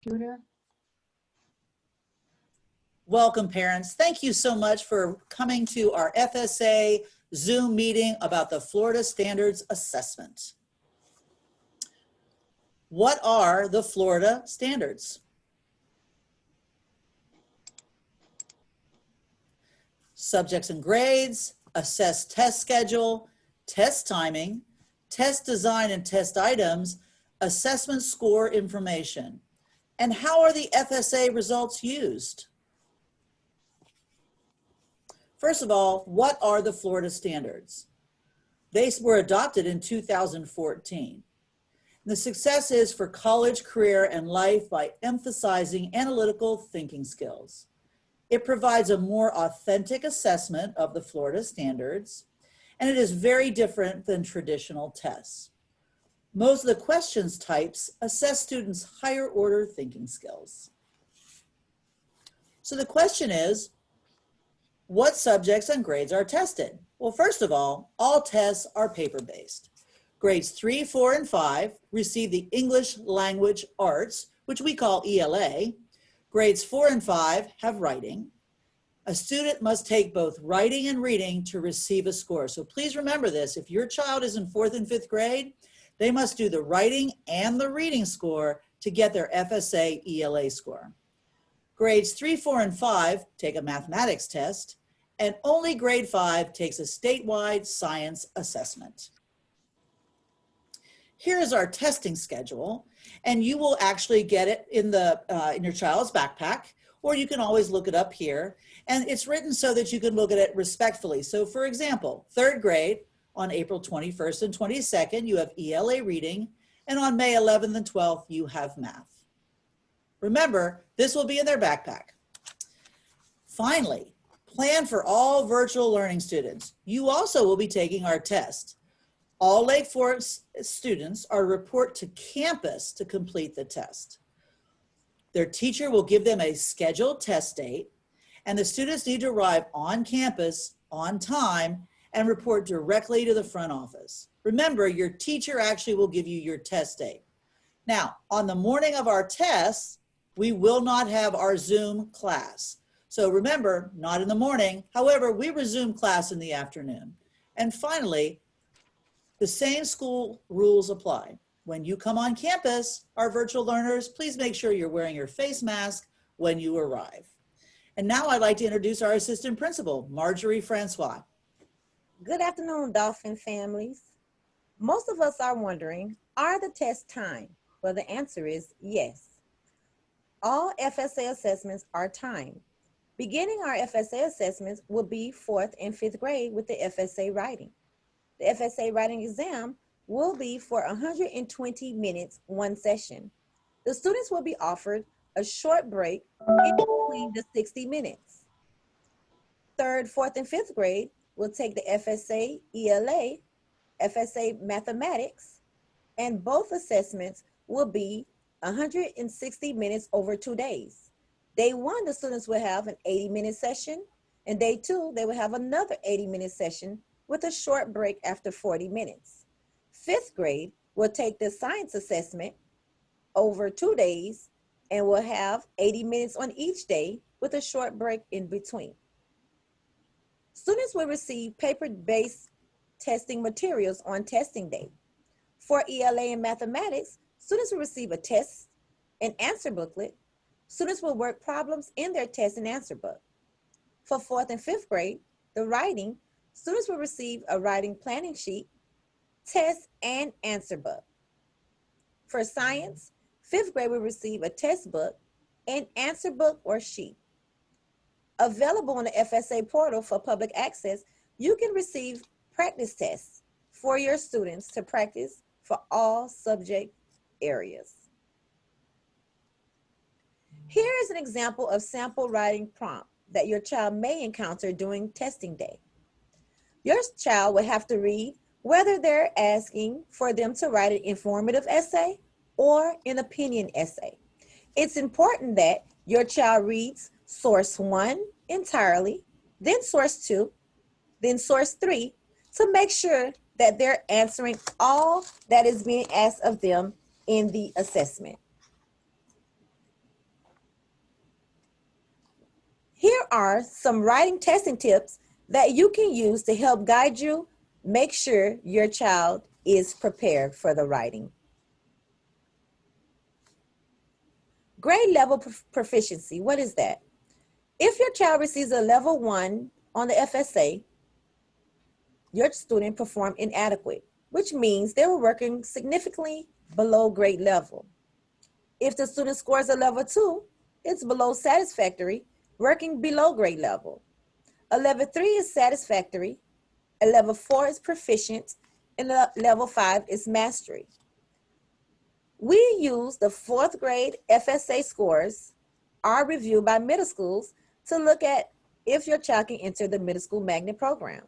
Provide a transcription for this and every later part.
Computer. Welcome, parents. Thank you so much for coming to our FSA Zoom meeting about the Florida Standards Assessment. What are the Florida standards? Subjects and grades, assessed test schedule, test timing, test design and test items, assessment score information. And how are the FSA results used? First of all, what are the Florida standards? They were adopted in 2014. The success is for college, career, and life by emphasizing analytical thinking skills. It provides a more authentic assessment of the Florida standards, and it is very different than traditional tests. Most of the questions types assess students' higher order thinking skills. So the question is, what subjects and grades are tested? Well, first of all tests are paper-based. Grades 3, 4, and 5 receive the English Language Arts, which we call ELA. Grades 4 and 5 have writing. A student must take both writing and reading to receive a score. So please remember this. If your child is in 4th and 5th grade, they must do the writing and the reading score to get their FSA ELA score. Grades 3, 4, and 5 take a mathematics test, and only grade 5 takes a statewide science assessment. Here is our testing schedule, and you will actually get it in your child's backpack, or you can always look it up here. And it's written so that you can look at it respectfully. So for example, 3rd grade on April 21st and 22nd, you have ELA reading, and on May 11th and 12th, you have math. Remember, this will be in their backpack. Finally, plan for all virtual learning students. You also will be taking our test. All Lake Forest students are report to campus to complete the test. Their teacher will give them a scheduled test date, and the students need to arrive on campus on time and report directly to the front office. Remember, your teacher actually will give you your test date. Now, on the morning of our tests, we will not have our Zoom class. So remember, not in the morning. However, we resume class in the afternoon. And finally, the same school rules apply. When you come on campus, our virtual learners, please make sure you're wearing your face mask when you arrive. And now I'd like to introduce our assistant principal, Marjorie Francois. Good afternoon, Dolphin families. Most of us are wondering, are the tests timed? Well, the answer is yes. All FSA assessments are timed. Beginning our FSA assessments will be 4th and 5th grade with the FSA writing. The FSA writing exam will be for 120 minutes, one session. The students will be offered a short break in between the 60 minutes. 3rd, 4th, and 5th grade will take the FSA ELA, FSA Mathematics, and both assessments will be 160 minutes over 2 days. Day 1, the students will have an 80-minute session, and day 2, they will have another 80-minute session with a short break after 40 minutes. 5th grade will take the science assessment over 2 days and will have 80 minutes on each day with a short break in between. Students will receive paper-based testing materials on testing day. For ELA and mathematics, students will receive a test and answer booklet. Students will work problems in their test and answer book. For 4th and 5th grade, the writing, students will receive a writing planning sheet, test and answer book. For science, 5th grade will receive a test book, an answer book or sheet. Available on the FSA portal for public access, you can receive practice tests for your students to practice for all subject areas. Here is an example of sample writing prompt that your child may encounter during testing day. Your child will have to read whether they're asking for them to write an informative essay or an opinion essay. It's important that your child reads source 1 entirely, then source 2, then source 3 to make sure that they're answering all that is being asked of them in the assessment. are some writing testing tips that you can use to help guide you. Make sure your child is prepared for the writing. Grade level proficiency, what is that? If your child receives a level 1 on the FSA, your student performed inadequate, which means they were working significantly below grade level. If the student scores a level 2, it's below satisfactory, working below grade level. A level 3 is satisfactory, a level 4 is proficient, and a level 5 is mastery. We use the 4th grade FSA scores, are reviewed by middle schools, to look at if your child can enter the middle school magnet program.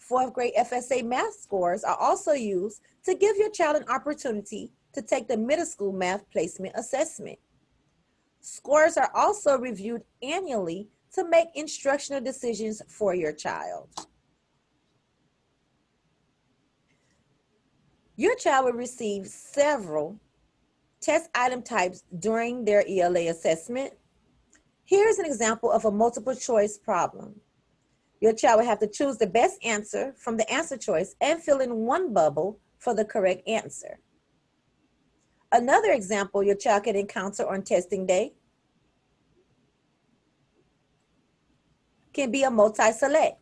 4th grade FSA math scores are also used to give your child an opportunity to take the middle school math placement assessment. Scores are also reviewed annually to make instructional decisions for your child. Your child will receive several test item types during their ELA assessment. Here's an example of a multiple choice problem. Your child will have to choose the best answer from the answer choice and fill in one bubble for the correct answer. Another example your child can encounter on testing day can be a multi-select.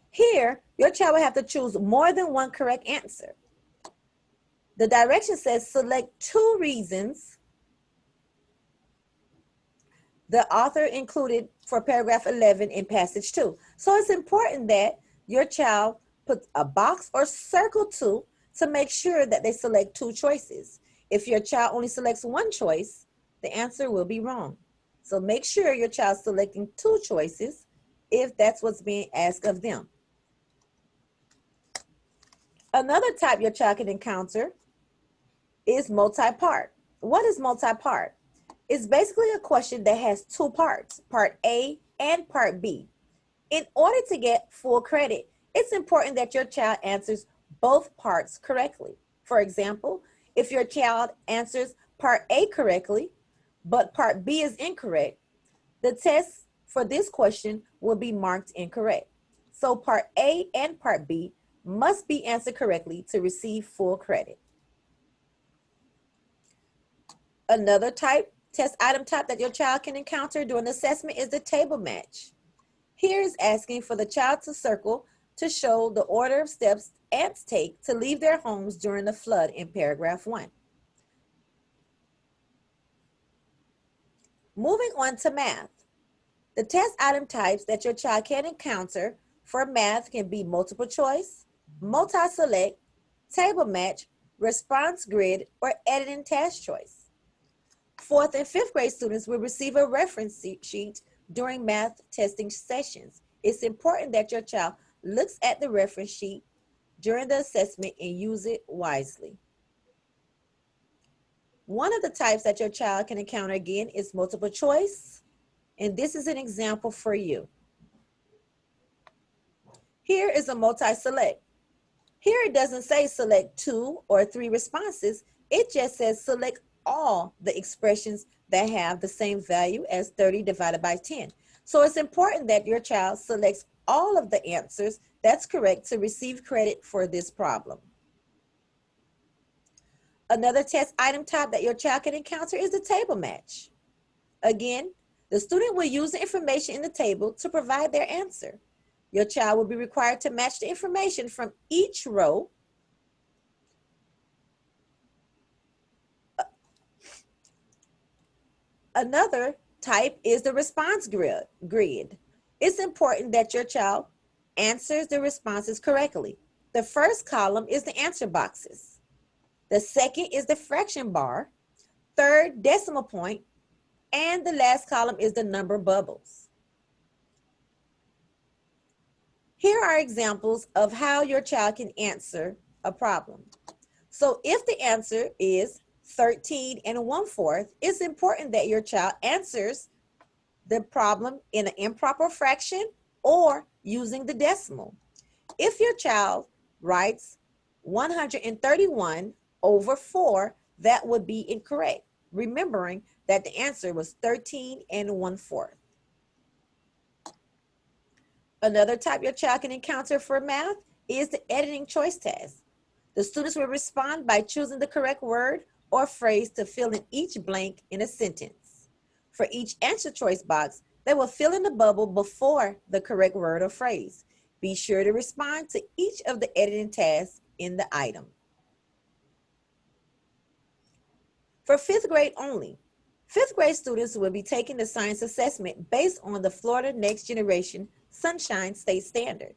Here, your child will have to choose more than one correct answer. The direction says select 2 reasons the author included for paragraph 11 in passage 2. So it's important that your child puts a box or circle 2 to make sure that they select 2 choices. If your child only selects 1 choice, the answer will be wrong. So make sure your child's selecting 2 choices if that's what's being asked of them. Another type your child can encounter is multi-part. What is multi-part? It's basically a question that has 2 parts, part A and part B. In order to get full credit, it's important that your child answers both parts correctly. For example, if your child answers part A correctly, but part B is incorrect, the test for this question will be marked incorrect. So part A and part B must be answered correctly to receive full credit. Another test item type that your child can encounter during assessment is the table match. Here is asking for the child to circle to show the order of steps ants take to leave their homes during the flood in paragraph 1. Moving on to math. The test item types that your child can encounter for math can be multiple choice, multi-select, table match, response grid, or editing task choice. 4th and 5th grade students will receive a reference sheet during math testing sessions. It's important that your child looks at the reference sheet during the assessment and use it wisely. One of the types that your child can encounter again is multiple choice, and this is an example for you. Here is a multi-select. Here it doesn't say select 2 or 3 responses. It just says select all the expressions that have the same value as 30 divided by 10. So it's important that your child selects all of the answers that's correct to receive credit for this problem. Another test item type that your child can encounter is the table match. Again, the student will use the information in the table to provide their answer. Your child will be required to match the information from each row Another type is the response grid. It's important that your child answers the responses correctly. The first column is the answer boxes. The second is the fraction bar, third decimal point, and the last column is the number bubbles. Here are examples of how your child can answer a problem. So if the answer is 13 1/4, it's important that your child answers the problem in an improper fraction or using the decimal. If your child writes 131/4, that would be incorrect, remembering that the answer was 13 1/4. Another type your child can encounter for math is the editing choice test. The students will respond by choosing the correct word or phrase to fill in each blank in a sentence. For each answer choice box, they will fill in the bubble before the correct word or phrase. Be sure to respond to each of the editing tasks in the item. For fifth grade only, fifth grade students will be taking the science assessment based on the Florida Next Generation Sunshine State Standard.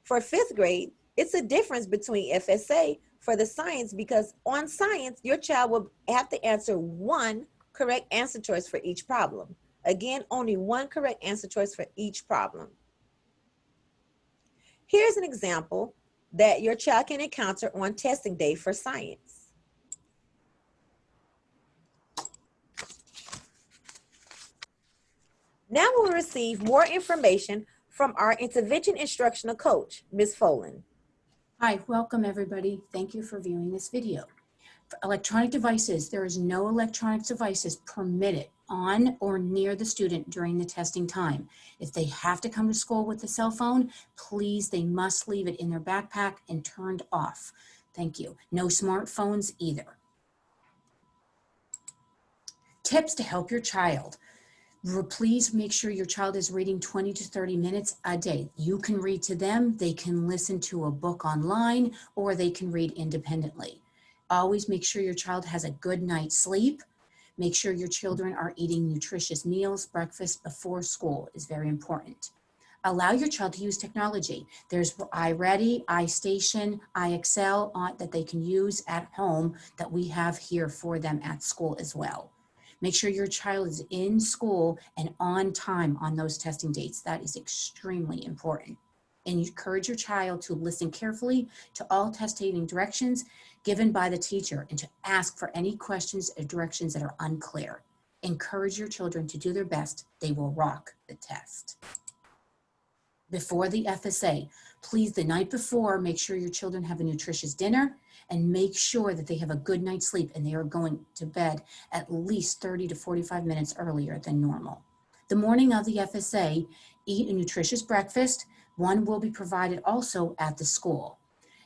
For fifth grade, it's a difference between FSA for the science because on science, your child will have to answer one correct answer choice for each problem. Again, only one correct answer choice for each problem. Here's an example that your child can encounter on testing day for science. Now we will receive more information from our intervention instructional coach, Ms. Folan. Hi, welcome everybody. Thank you for viewing this video. For electronic devices, there is no electronic devices permitted on or near the student during the testing time. If they have to come to school with a cell phone, please, they must leave it in their backpack and turned off. Thank you. No smartphones either. Tips to help your child. Please make sure your child is reading 20 to 30 minutes a day. You can read to them, they can listen to a book online, or they can read independently. Always make sure your child has a good night's sleep. Make sure your children are eating nutritious meals. Breakfast before school is very important. Allow your child to use technology. There's iReady, iStation, iExcel that they can use at home that we have here for them at school as well. Make sure your child is in school and on time on those testing dates. That is extremely important. And encourage your child to listen carefully to all test taking directions given by the teacher and to ask for any questions or directions that are unclear. Encourage your children to do their best. They will rock the test. Before the FSA, please, the night before, make sure your children have a nutritious dinner and make sure that they have a good night's sleep and they are going to bed at least 30 to 45 minutes earlier than normal. The morning of the FSA, eat a nutritious breakfast. One will be provided also at the school.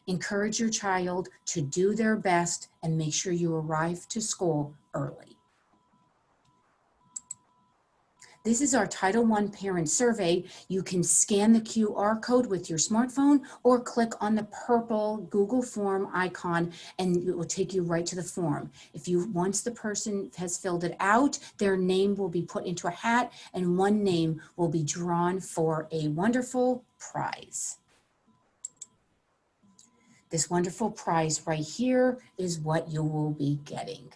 Encourage your child to do their best and make sure you arrive to school early. This is our Title I parent survey. You can scan the QR code with your smartphone or click on the purple Google form icon and it will take you right to the form. Once the person has filled it out, their name will be put into a hat and one name will be drawn for a wonderful prize. This wonderful prize right here is what you will be getting.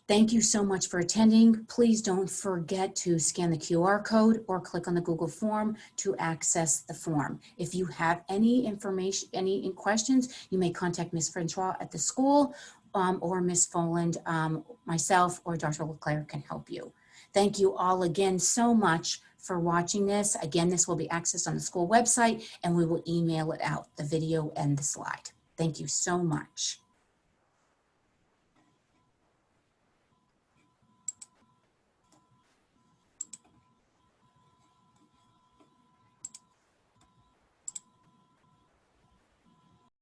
Thank you so much for attending. Please don't forget to scan the QR code or click on the Google form to access the form. If you have any information, any questions, you may contact Ms. Francois at the school or Ms. Foland, myself, or Dr. Leclerc can help you. Thank you all again so much for watching this. Again, this will be accessed on the school website and we will email it out, the video and the slide. Thank you so much.